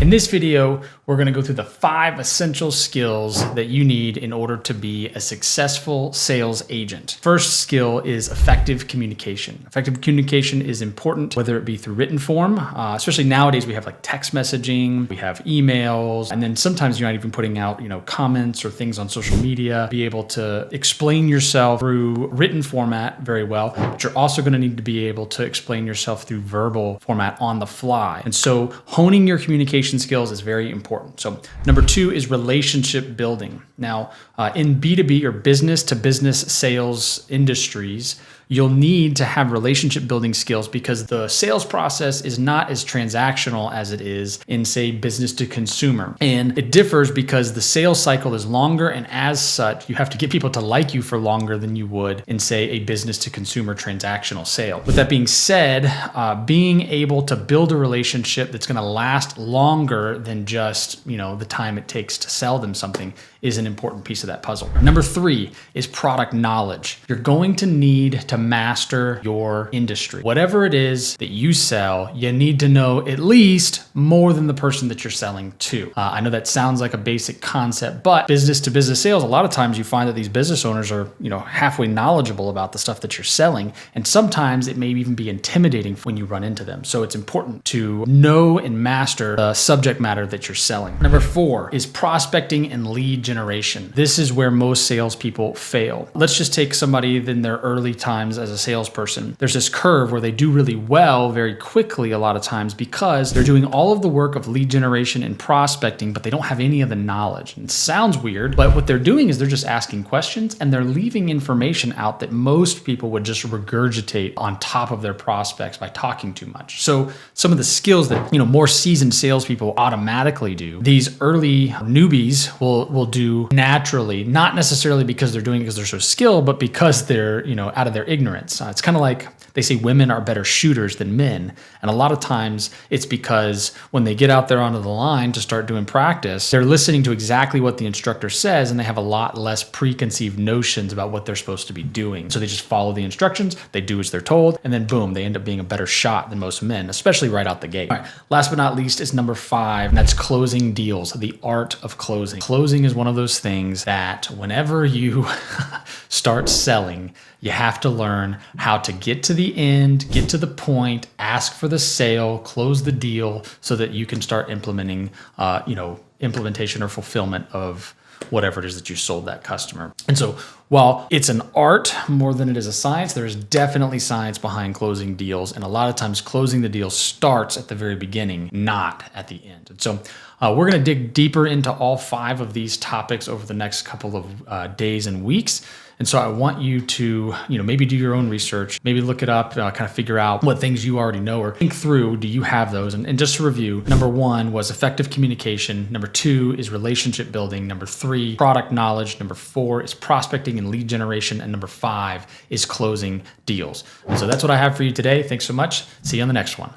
In this video, we're gonna go through the 5 essential skills that you need in order to be a successful sales agent. First skill is effective communication. Effective communication is important, whether it be through written form, especially nowadays we have like text messaging, we have emails, and then sometimes you're not even putting out, comments or things on social media. Be able to explain yourself through written format very well, but you're also gonna need to be able to explain yourself through verbal format on the fly. And so honing your communication skills is very important. So number 2 is relationship building. Now, in B2B or business to business sales industries, you'll need to have relationship building skills because the sales process is not as transactional as it is in, say, business to consumer. And it differs because the sales cycle is longer, and as such, you have to get people to like you for longer than you would in, say, a business to consumer transactional sale. With that being said, being able to build a relationship that's gonna last longer than just, the time it takes to sell them something is an important piece of that puzzle. Number 3 is product knowledge. You're going to need to master your industry. Whatever it is that you sell, you need to know at least more than the person that you're selling to. I know that sounds like a basic concept, but business to business sales, a lot of times you find that these business owners are, halfway knowledgeable about the stuff that you're selling. And sometimes it may even be intimidating when you run into them. So it's important to know and master the subject matter that you're selling. Number 4 is prospecting and lead generation. This is where most salespeople fail. Let's just take somebody in their early times as a salesperson. There's this curve where they do really well very quickly a lot of times because they're doing all of the work of lead generation and prospecting, but they don't have any of the knowledge. And it sounds weird, but what they're doing is they're just asking questions and they're leaving information out that most people would just regurgitate on top of their prospects by talking too much. So some of the skills that, more seasoned salespeople automatically do, these early newbies will do naturally, not necessarily because they're doing it because they're so skilled, but because they're, out of their ignorance. It's kind of like they say women are better shooters than men. And a lot of times it's because when they get out there onto the line to start doing practice, they're listening to exactly what the instructor says and they have a lot less preconceived notions about what they're supposed to be doing. So they just follow the instructions, they do as they're told, and then boom, they end up being a better shot than most men, especially right out the gate. All right, last but not least is number 5, and that's closing deals, the art of closing. Closing is one of those things that whenever you start selling, you have to learn how to get to the end, get to the point, ask for the sale, close the deal so that you can start implementing, implementation or fulfillment of whatever it is that you sold that customer. And so while it's an art more than it is a science, there is definitely science behind closing deals. And a lot of times closing the deal starts at the very beginning, not at the end. And so we're gonna dig deeper into all 5 of these topics over the next couple of days and weeks. And so I want you to, maybe do your own research, maybe look it up, kind of figure out what things you already know or think through, do you have those? And just to review, number 1 was effective communication. Number 2 is relationship building. Number 3, product knowledge. Number 4 is prospecting and lead generation. And number 5 is closing deals. And so that's what I have for you today. Thanks so much. See you on the next one.